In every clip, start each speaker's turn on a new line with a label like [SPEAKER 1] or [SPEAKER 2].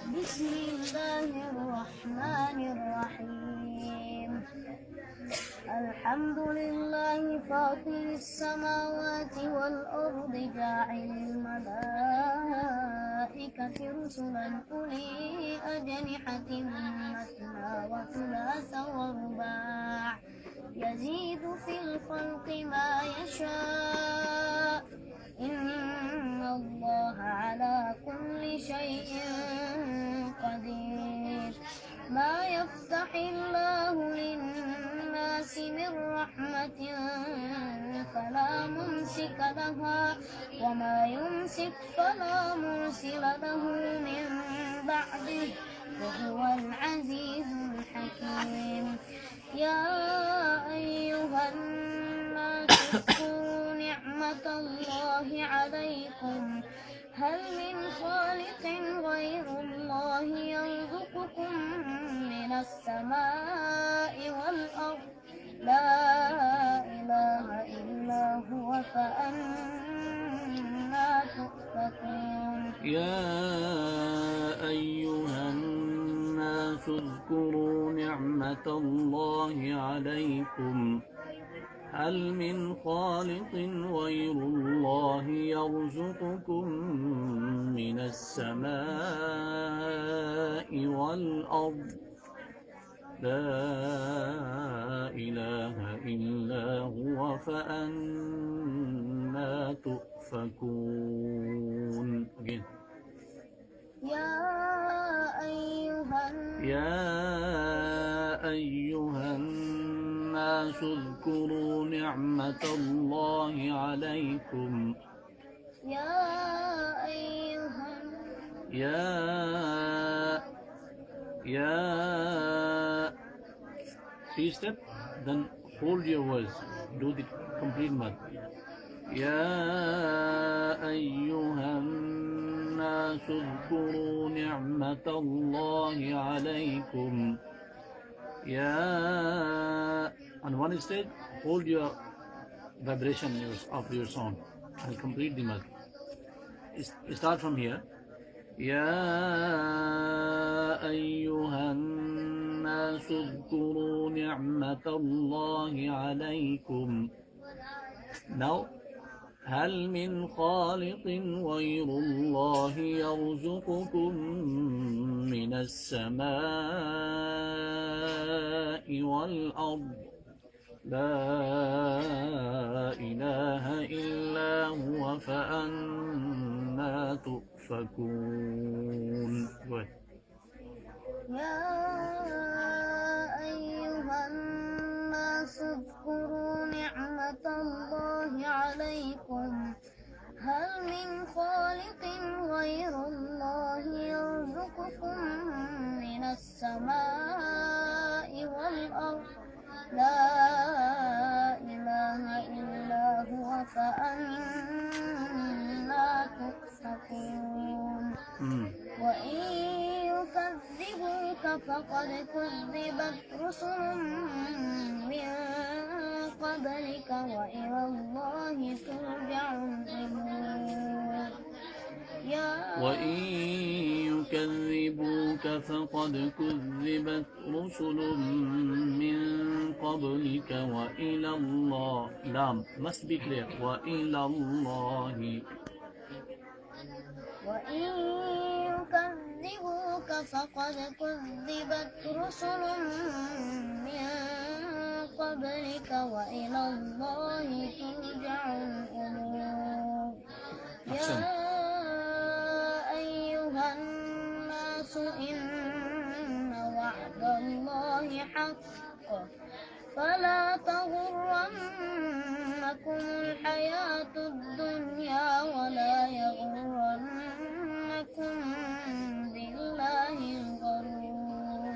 [SPEAKER 1] بسم الله الرحمن الرحيم. الحمد لله فاطر السماوات والأرض جاعل الملائكة رسلا أولي أجنحة مثنى وثلاث ورباع يزيد في الخلق ما يشاء إن الله على كل شيء قدير. ما يفتح الله للناس من رحمة فلا ممسك لها وما يمسك فلا مرسل له من بعده وهو العزيز الحكيم. يا أيها الناس اذكروا نعمة الله عليكم هل من خالق غير الله يرزقكم من السماء والأرض لا إله إلا هو فأنا تؤفكون.
[SPEAKER 2] يا أيها الناس اذكروا نعمة الله عليكم هل من خالق غير الله يرزقكم من السماء والأرض لا إله إلا هو فأنا تؤفكون. Again. يا أيها الناس اذكروا نعمة الله عليكم Three step, then hold your words, do the complete mad. يا أيها الناس اذكروا نعمة الله عليكم on one step, hold your vibration of your sound and complete the mad. Start from here. يا أيها الناس اذكروا نعمة الله عليكم. Now, هل من خالق غير الله يرزقكم من السماء والأرض لا إله إلا هو فأنا تؤفكون.
[SPEAKER 1] يا أيها الناس اذكروا نعمة الله عليكم هل من خالق غير الله يرزقكم من السماء والأرض لا إله إلا هو فأنا تؤفكون. وإن يكذبوك فقد كذبت رسل من قبلك وإلى الله ترجع الأمور.
[SPEAKER 2] وإن يكذبوك فقد كذبت رسل من قبلك وإلى الله must be clear وإلى الله.
[SPEAKER 1] وإن يكذبوك فقد كذبت رسل من قبلك وإلى الله ترجع الأمور. يا أيها الناس إن وعد الله حق فلا تغرنكم الحياة الدنيا ولا يغرنكم بالله الغرور.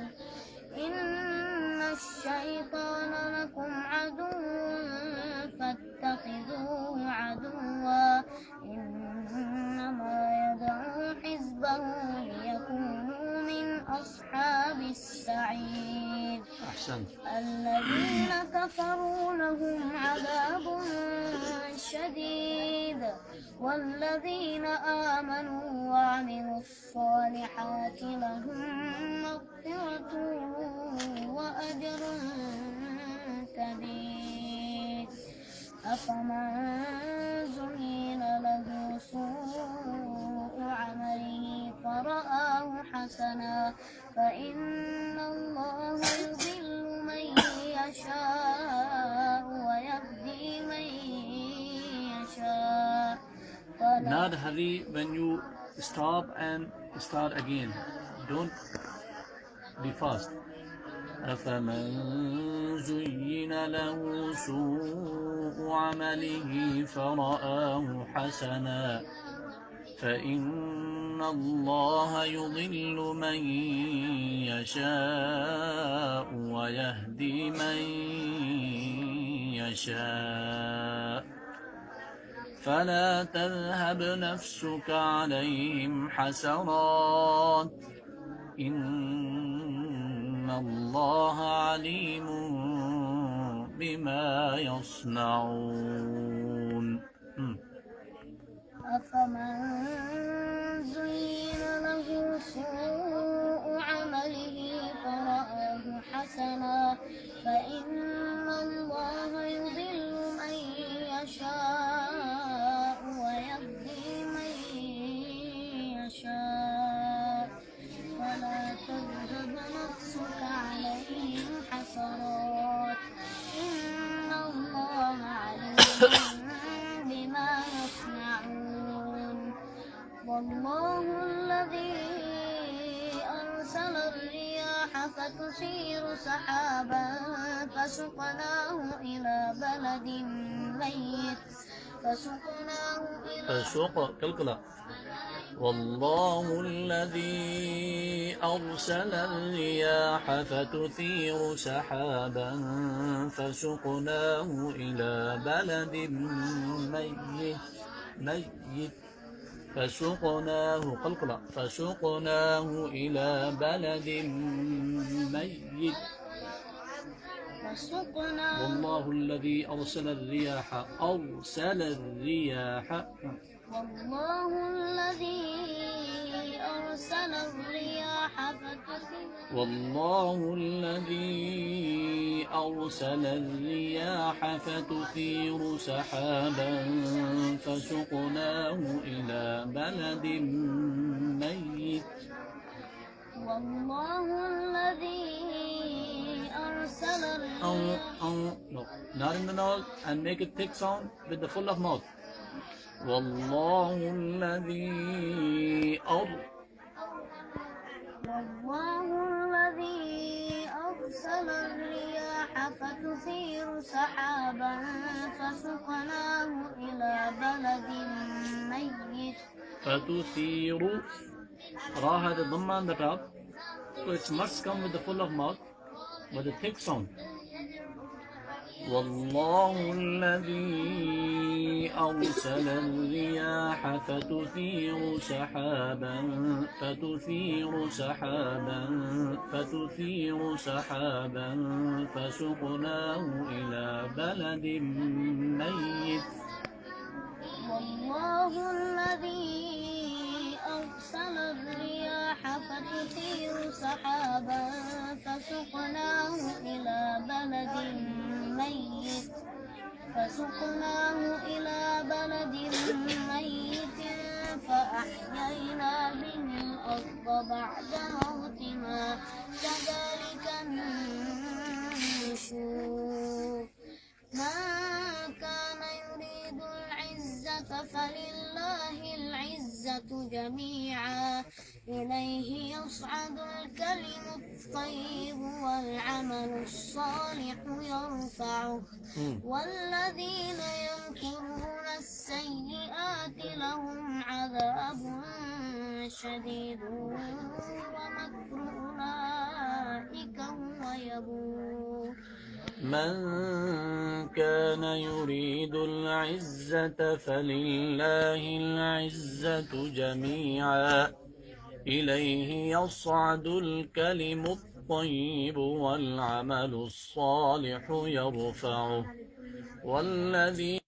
[SPEAKER 1] إن الشيطان لكم عدو فاتخذوه عدوا إنما يدعو حزبه ليكونوا من أصحاب السعير.
[SPEAKER 2] أحسنت.
[SPEAKER 1] الذين كفروا لهم عذاب شديد والذين آمنوا وعملوا الصالحات لهم مغفرة وأجر كبير. أفمن زين له سوء عمله فرآه حسنا فإن الله يضل من يشاء ويهدي من يشاء.
[SPEAKER 2] Not hurry when you stop and start again. Don't be fast. أفمن زين له سوء عمله فرآه حسنا فإن الله يضل من يشاء ويهدي من يشاء فلا تذهب نفسك عليهم حسرات إن الله عليم بما يصنعون.
[SPEAKER 1] أفمن زين له سوء عمله فرآه حسنا فإن الله يضل من يشاء ويهدي من يشاء فلا تذهب نفسك عليهم حسرات إن الله عليم بما يصنعون. والله الذي أرسل الرياح فتثير سحابا فسقناه إلى بلد ميت والله الذي أرسل الرياح فتثير سحابا فسقناه إلى بلد ميت فسقناه إلى بلد ميت والله الذي أرسل الرياح والله الذي أرسل الرياح فتثير سحابا فسقناه إلى بلد ميت والله الذي أرسل
[SPEAKER 2] not in the nose and make a thick sound with the full of mouth. والله الذي
[SPEAKER 1] أرسل الرياح فتثير سحابا فسقناه إلى بلد ميت
[SPEAKER 2] فتثير Ra has a dhamma on the top, so it must come with the full of mouth, with a thick sound. والله الذي أرسل الرياح فتثير سحابا فسقناه إلى بلد ميت
[SPEAKER 1] والله الذي أرسل الرياح فتثير سحابا فسقناه إلى بلد ميت فأحيينا به الأرض بعد موتها كذلك النشور. من كان يريد العزة فلله العزة جميعا إليه يصعد الكلم الطيب والعمل الصالح يرفعه والذين يمكرون السيئات لهم عذاب شديد ومكر أولئك هو يبور.
[SPEAKER 2] من كان يريد العزة فلله العزة جميعا إليه يصعد الكلم الطيب والعمل الصالح يرفعه والذي